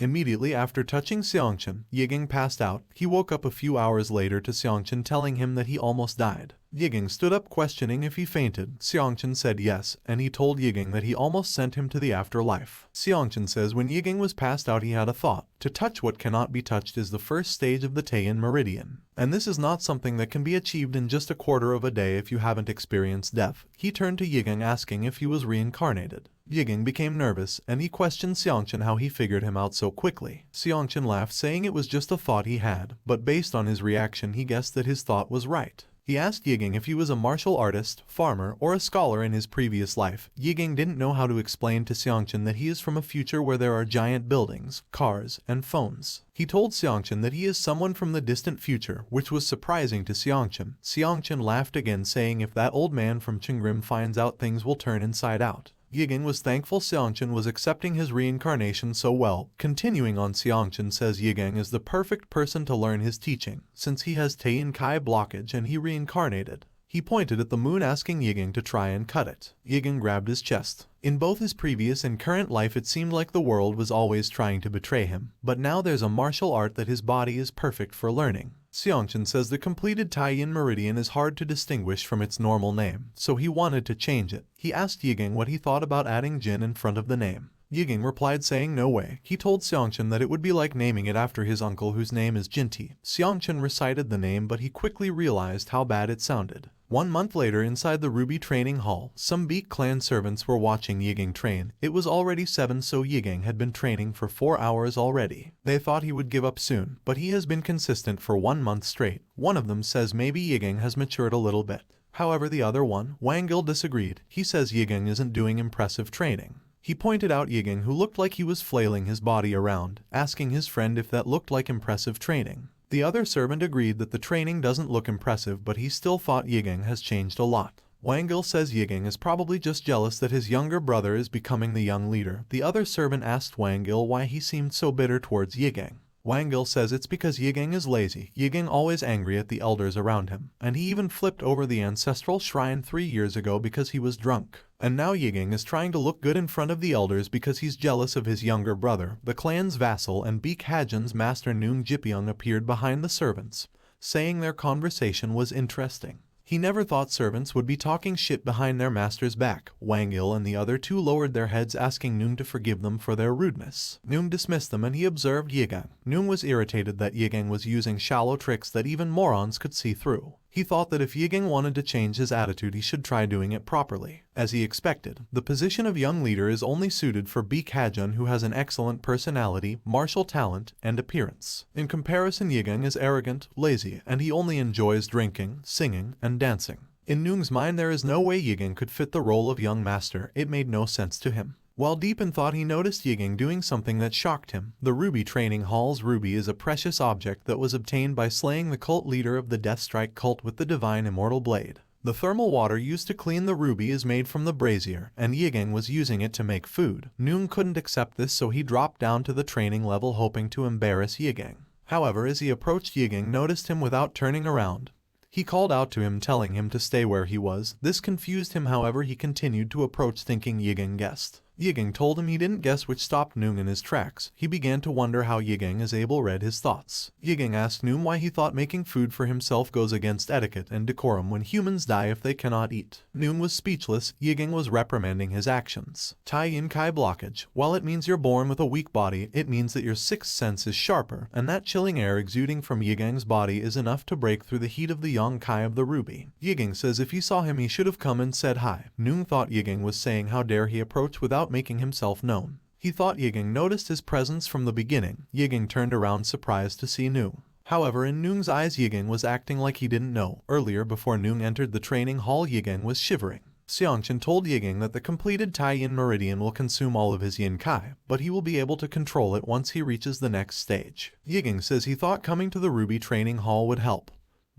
Immediately after touching Xiangchen, Yiging passed out. He woke up a few hours later to Xiangchen telling him that he almost died. Yiging stood up questioning if he fainted. Xiangchen said yes, and he told Yiging that he almost sent him to the afterlife. Xiangchen says when Yiging was passed out he had a thought. To touch what cannot be touched is the first stage of the Taiyan meridian. And this is not something that can be achieved in just a quarter of a day if you haven't experienced death. He turned to Yiging asking if he was reincarnated. Yiging became nervous, and he questioned Xiangchen how he figured him out so quickly. Xiangchen laughed saying it was just a thought he had, but based on his reaction he guessed that his thought was right. He asked Yiging if he was a martial artist, farmer, or a scholar in his previous life. Yiging didn't know how to explain to Xiangchen that he is from a future where there are giant buildings, cars, and phones. He told Xiangchen that he is someone from the distant future, which was surprising to Xiangchen. Xiangchen laughed again saying if that old man from Qinggrim finds out things will turn inside out. Yiging was thankful Xiangchen was accepting his reincarnation so well. Continuing on, Xiangchen says Yiging is the perfect person to learn his teaching, since he has Taiyan Kai blockage and he reincarnated. He pointed at the moon asking Yiging to try and cut it. Yiging grabbed his chest. In both his previous and current life it seemed like the world was always trying to betray him, but now there's a martial art that his body is perfect for learning. Xiangchen says the completed Taiyan meridian is hard to distinguish from its normal name, so he wanted to change it. He asked Yiging what he thought about adding Jin in front of the name. Yiging replied saying no way. He told Xiangchen that it would be like naming it after his uncle whose name is Jinti. Xiangchen recited the name but he quickly realized how bad it sounded. 1 month later inside the Ruby training hall, some Beak clan servants were watching Yiging train. It was already 7 so Yiging had been training for 4 hours already. They thought he would give up soon, but he has been consistent for 1 month straight. One of them says maybe Yiging has matured a little bit. However, the other one, Wang Gil, disagreed. He says Yiging isn't doing impressive training. He pointed out Yiging who looked like he was flailing his body around, asking his friend if that looked like impressive training. The other servant agreed that the training doesn't look impressive but he still thought Yiging has changed a lot. Wang Gil says Yiging is probably just jealous that his younger brother is becoming the young leader. The other servant asked Wang Gil why he seemed so bitter towards Yiging. Wang Gil says it's because Yiging is lazy. Yiging always angry at the elders around him, and he even flipped over the ancestral shrine 3 years ago because he was drunk. And now Yiging is trying to look good in front of the elders because he's jealous of his younger brother. The clan's vassal and Beak Hajin's master Noong Jipyeong appeared behind the servants, saying their conversation was interesting. He never thought servants would be talking shit behind their master's back. Wang Il and the other two lowered their heads asking Noong to forgive them for their rudeness. Noong dismissed them and he observed Yiging. Noong was irritated that Yiging was using shallow tricks that even morons could see through. He thought that if Yiging wanted to change his attitude he should try doing it properly. As he expected, the position of young leader is only suited for Beak Hajin who has an excellent personality, martial talent, and appearance. In comparison, Yiging is arrogant, lazy, and he only enjoys drinking, singing, and dancing. In Noong's mind there is no way Yiging could fit the role of young master. It made no sense to him. While deep in thought he noticed Yiging doing something that shocked him. The Ruby Training Hall's ruby is a precious object that was obtained by slaying the cult leader of the Deathstrike cult with the divine immortal blade. The thermal water used to clean the ruby is made from the brazier, and Yiging was using it to make food. Noong couldn't accept this so he dropped down to the training level hoping to embarrass Yiging. However, as he approached Yiging noticed him without turning around. He called out to him telling him to stay where he was. This confused him, however he continued to approach thinking Yiging guessed. Yiging told him he didn't guess, which stopped Noong in his tracks. He began to wonder how Yiging is able to read his thoughts. Yiging asked Noong why he thought making food for himself goes against etiquette and decorum when humans die if they cannot eat. Noong was speechless. Yiging was reprimanding his actions. Tai-Yin Kai blockage. While it means you're born with a weak body, it means that your sixth sense is sharper, and that chilling air exuding from Yiging's body is enough to break through the heat of the Yang Kai of the ruby. Yiging says if he saw him he should have come and said hi. Noong thought Yiging was saying how dare he approach without making himself known. He thought Yiging noticed his presence from the beginning. Yiging turned around surprised to see Noong. However, in Noong's eyes Yiging was acting like he didn't know. Earlier, before Noong entered the training hall, Yiging was shivering. Xiangchen told Yiging that the completed Tai-Yin meridian will consume all of his Yin Kai, but he will be able to control it once he reaches the next stage. Yiging says he thought coming to the Ruby training hall would help.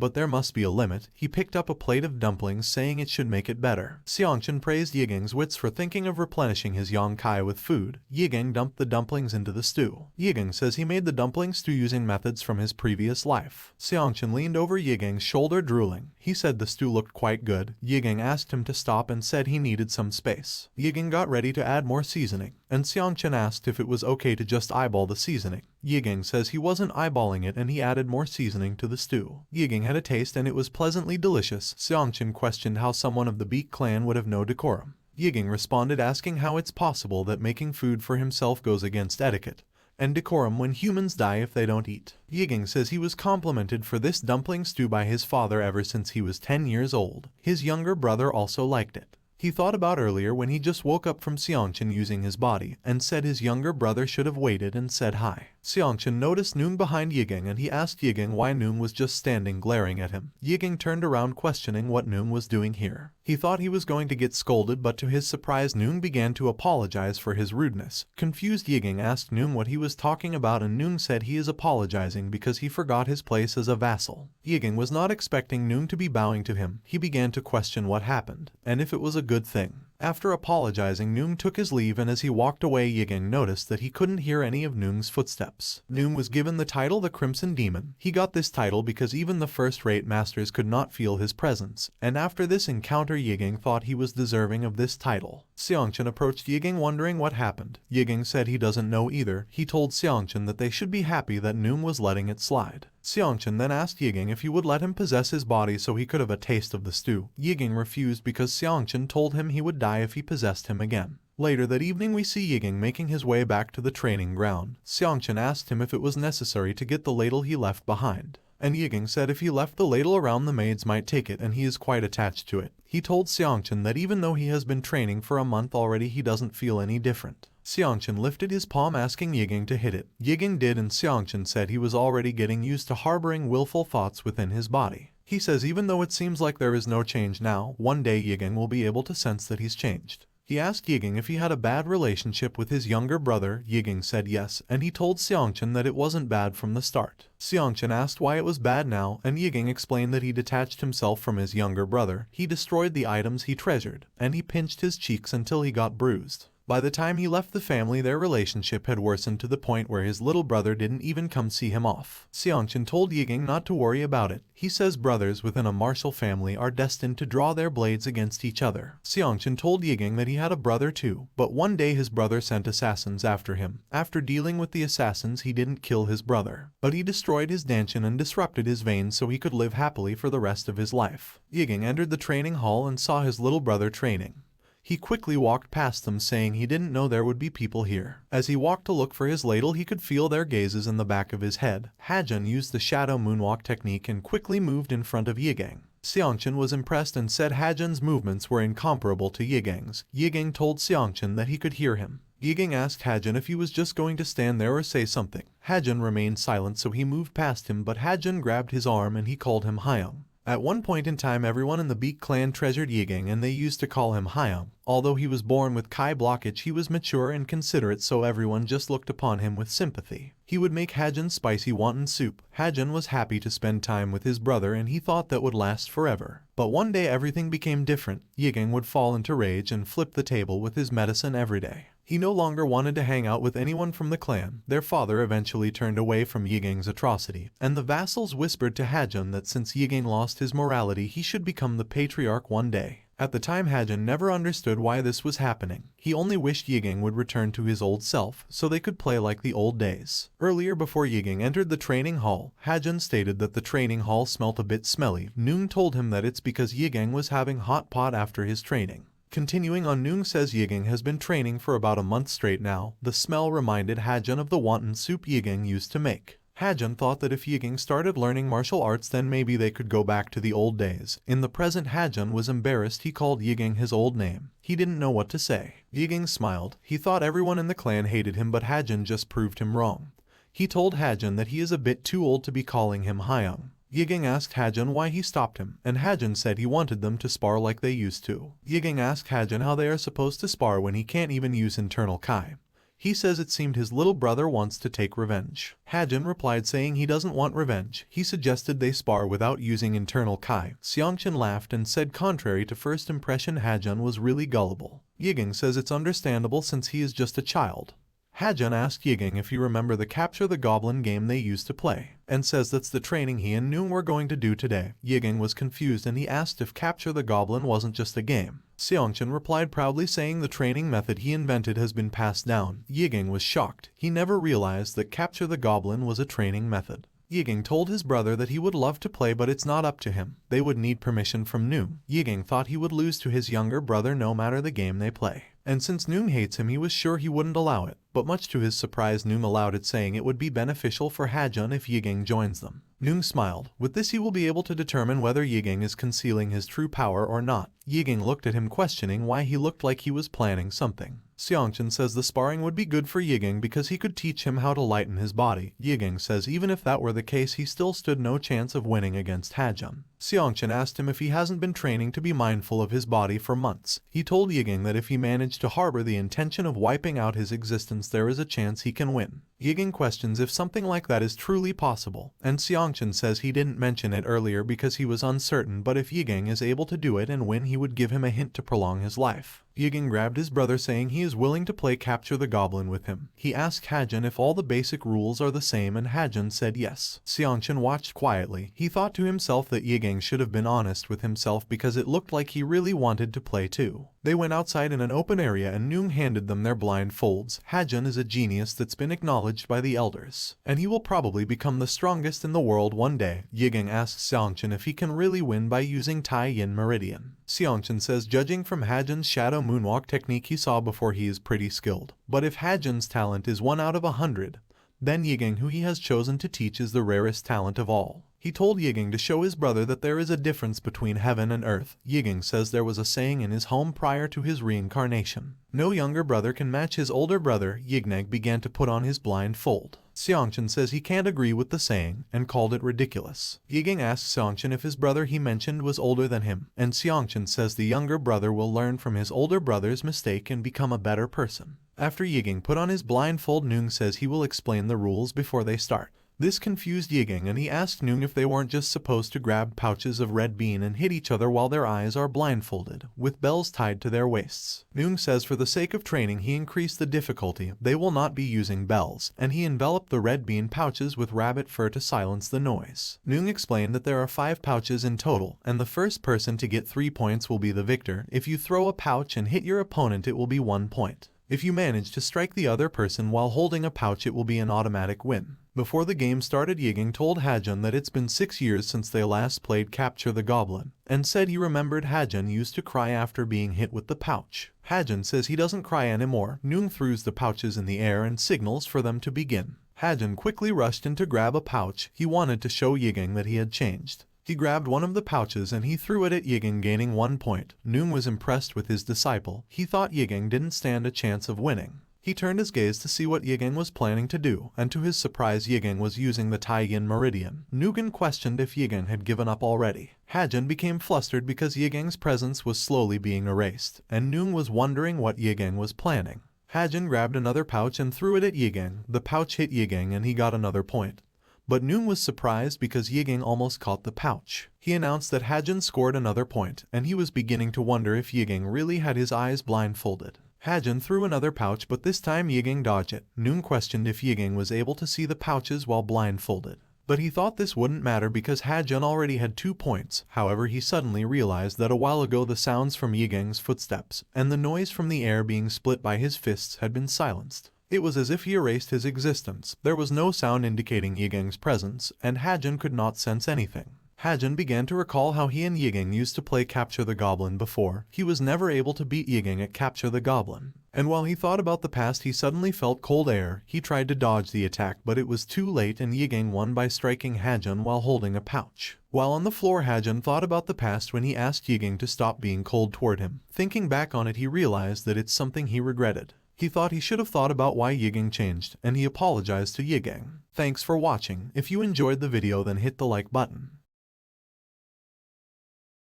But there must be a limit. He picked up a plate of dumplings saying it should make it better. Xiangchen praised Yiging's wits for thinking of replenishing his Yang Kai with food. Yiging dumped the dumplings into the stew. Yiging says he made the dumpling stew using methods from his previous life. Xiangchen leaned over Yiging's shoulder drooling. He said the stew looked quite good. Yiging asked him to stop and said he needed some space. Yiging got ready to add more seasoning, and Xiangchen asked if it was okay to just eyeball the seasoning. Yiging says he wasn't eyeballing it and he added more seasoning to the stew. Yiging had a taste and it was pleasantly delicious. Xiangchen questioned how someone of the Beak clan would have no decorum. Yiging responded asking how it's possible that making food for himself goes against etiquette and decorum when humans die if they don't eat. Yiging says he was complimented for this dumpling stew by his father ever since he was 10 years old. His younger brother also liked it. He thought about earlier when he just woke up from Xiangchen using his body and said his younger brother should have waited and said hi. Xiangchen noticed Noong behind Yiging and he asked Yiging why Noong was just standing glaring at him. Yiging turned around questioning what Noong was doing here. He thought he was going to get scolded, but to his surprise Noong began to apologize for his rudeness. Confused, Yiging asked Noong what he was talking about and Noong said he is apologizing because he forgot his place as a vassal. Yiging was not expecting Noong to be bowing to him. He began to question what happened and if it was a good thing. After apologizing, Noong took his leave and as he walked away Yiging noticed that he couldn't hear any of Noong's footsteps. Noong was given the title the Crimson Demon. He got this title because even the first-rate masters could not feel his presence, and after this encounter Yiging thought he was deserving of this title. Xiangchen approached Yiging wondering what happened. Yiging said he doesn't know either. He told Xiangchen that they should be happy that Noong was letting it slide. Xiangchen then asked Yiging if he would let him possess his body so he could have a taste of the stew. Yiging refused because Xiangchen told him he would die if he possessed him again. Later that evening we see Yiging making his way back to the training ground. Xiangchen asked him if it was necessary to get the ladle he left behind. And Yiging said if he left the ladle around the maids might take it and he is quite attached to it. He told Xiangchen that even though he has been training for a month already he doesn't feel any different. Xiangchen lifted his palm asking Yiging to hit it. Yiging did and Xiangchen said he was already getting used to harboring willful thoughts within his body. He says even though it seems like there is no change now, one day Yiging will be able to sense that he's changed. He asked Yiging if he had a bad relationship with his younger brother. Yiging said yes, and he told Xiangchen that it wasn't bad from the start. Xiangchen asked why it was bad now, and Yiging explained that he detached himself from his younger brother. He destroyed the items he treasured, and he pinched his cheeks until he got bruised. By the time he left the family, their relationship had worsened to the point where his little brother didn't even come see him off. Xiangchen told Yiging not to worry about it. He says brothers within a martial family are destined to draw their blades against each other. Xiangchen told Yiging that he had a brother too, but one day his brother sent assassins after him. After dealing with the assassins, he didn't kill his brother, but he destroyed his dantian and disrupted his veins so he could live happily for the rest of his life. Yiging entered the training hall and saw his little brother training. He quickly walked past them saying he didn't know there would be people here. As he walked to look for his ladle he could feel their gazes in the back of his head. Hajun used the shadow moonwalk technique and quickly moved in front of Yiging. Xiangchen was impressed and said Hajun's movements were incomparable to Yiging's. Yiging told Xiangchen that he could hear him. Yiging asked Hajun if he was just going to stand there or say something. Hajun remained silent so he moved past him, but Hajun grabbed his arm and he called him Hyung. At one point in time everyone in the Beak clan treasured Yiging and they used to call him Hyung. Although he was born with Kai blockage he was mature and considerate so everyone just looked upon him with sympathy. He would make Hajun spicy wonton soup. Hajun was happy to spend time with his brother and he thought that would last forever. But one day everything became different. Yiging would fall into rage and flip the table with his medicine every day. He no longer wanted to hang out with anyone from the clan. Their father eventually turned away from Yiging's atrocity, and the vassals whispered to Hajun that since Yiging lost his morality he should become the patriarch one day. At the time Hajun never understood why this was happening. He only wished Yiging would return to his old self, so they could play like the old days. Earlier before Yiging entered the training hall, Hajun stated that the training hall smelt a bit smelly. Noong told him that it's because Yiging was having hot pot after his training. Continuing on, Noong says Yiging has been training for about a month straight now. The smell reminded Hajun of the wonton soup Yiging used to make. Hajun thought that if Yiging started learning martial arts then maybe they could go back to the old days. In the present Hajun was embarrassed. He called Yiging his old name. He didn't know what to say. Yiging smiled. He thought everyone in the clan hated him but Hajun just proved him wrong. He told Hajun that he is a bit too old to be calling him Hyung. Yiging asked Hajun why he stopped him, and Hajun said he wanted them to spar like they used to. Yiging asked Hajun how they are supposed to spar when he can't even use internal Kai. He says it seemed his little brother wants to take revenge. Hajun replied saying he doesn't want revenge. He suggested they spar without using internal Kai. Xiangchen laughed and said contrary to first impression Hajun was really gullible. Yiging says it's understandable since he is just a child. Hajun asked Yiging if he remember the Capture the Goblin game they used to play, and says that's the training he and Noong were going to do today. Yiging was confused and he asked if Capture the Goblin wasn't just a game. Seongchan replied proudly saying the training method he invented has been passed down. Yiging was shocked. He never realized that Capture the Goblin was a training method. Yiging told his brother that he would love to play but it's not up to him. They would need permission from Noong. Yiging thought he would lose to his younger brother no matter the game they play. And since Noong hates him, he was sure he wouldn't allow it. But much to his surprise, Noong allowed it, saying it would be beneficial for Hajun if Yiging joins them. Noong smiled. With this he will be able to determine whether Yiging is concealing his true power or not. Yiging looked at him, questioning why he looked like he was planning something. Seongchan says the sparring would be good for Yiging because he could teach him how to lighten his body. Yiging says even if that were the case, he still stood no chance of winning against Hajun. Seongchan asked him if he hasn't been training to be mindful of his body for months. He told Yiging that if he managed to harbor the intention of wiping out his existence, there is a chance he can win. Yiging questions if something like that is truly possible, and Seongchan says he didn't mention it earlier because he was uncertain, but if Yiging is able to do it and win, he would give him a hint to prolong his life. Yiging grabbed his brother, saying he is willing to play Capture the Goblin with him. He asked Hajun if all the basic rules are the same, and Hajun said yes. Seongchan watched quietly. He thought to himself that Yiging should have been honest with himself because it looked like he really wanted to play too. They went outside in an open area and Noong handed them their blindfolds. Hajun is a genius that's been acknowledged by the elders, and he will probably become the strongest in the world one day. Yiging asks Seongchan if he can really win by using Tai Yin Meridian. Seongchan says judging from Hajun's shadow moonwalk technique he saw before, he is pretty skilled. But if Hajun's talent is 1 out of 100, then Yiging, who he has chosen to teach, is the rarest talent of all. He told Yiging to show his brother that there is a difference between heaven and earth. Yiging says there was a saying in his home prior to his reincarnation: no younger brother can match his older brother. Yiging began to put on his blindfold. Seongchan says he can't agree with the saying and called it ridiculous. Yiging asks Seongchan if his brother he mentioned was older than him, and Seongchan says the younger brother will learn from his older brother's mistake and become a better person. After Yiging put on his blindfold, Noong says he will explain the rules before they start. This confused Yiging and he asked Noong if they weren't just supposed to grab pouches of red bean and hit each other while their eyes are blindfolded, with bells tied to their waists. Noong says for the sake of training he increased the difficulty. They will not be using bells, and he enveloped the red bean pouches with rabbit fur to silence the noise. Noong explained that there are 5 pouches in total, and the first person to get 3 points will be the victor. If you throw a pouch and hit your opponent, it will be 1 point. If you manage to strike the other person while holding a pouch, it will be an automatic win. Before the game started, Yiging told Hajun that it's been 6 years since they last played Capture the Goblin, and said he remembered Hajun used to cry after being hit with the pouch. Hajun says he doesn't cry anymore. Noong throws the pouches in the air and signals for them to begin. Hajun quickly rushed in to grab a pouch. He wanted to show Yiging that he had changed. He grabbed one of the pouches and he threw it at Yiging, gaining 1 point. Noong was impressed with his disciple. He thought Yiging didn't stand a chance of winning. He turned his gaze to see what Yiging was planning to do, and to his surprise Yiging was using the Tai Yin Meridian. Noong questioned if Yiging had given up already. Hajun became flustered because Yiging's presence was slowly being erased, and Noong was wondering what Yiging was planning. Hajun grabbed another pouch and threw it at Yiging. The pouch hit Yiging and he got another point. But Noong was surprised because Yiging almost caught the pouch. He announced that Hajun scored another point, and he was beginning to wonder if Yiging really had his eyes blindfolded. Hajun threw another pouch, but this time Yiging dodged it. Noong questioned if Yiging was able to see the pouches while blindfolded, but he thought this wouldn't matter because Hajun already had 2 points. However, he suddenly realized that a while ago the sounds from Yiging's footsteps and the noise from the air being split by his fists had been silenced. It was as if he erased his existence. There was no sound indicating Yiging's presence, and Hajun could not sense anything. Hajun began to recall how he and Yiging used to play Capture the Goblin before. He was never able to beat Yiging at Capture the Goblin. And while he thought about the past, he suddenly felt cold air. He tried to dodge the attack, but it was too late and Yiging won by striking Hajun while holding a pouch. While on the floor, Hajun thought about the past when he asked Yiging to stop being cold toward him. Thinking back on it, he realized that it's something he regretted. He thought he should have thought about why Yiging changed, and he apologized to Yiging. Thanks for watching. If you enjoyed the video, then hit the like button.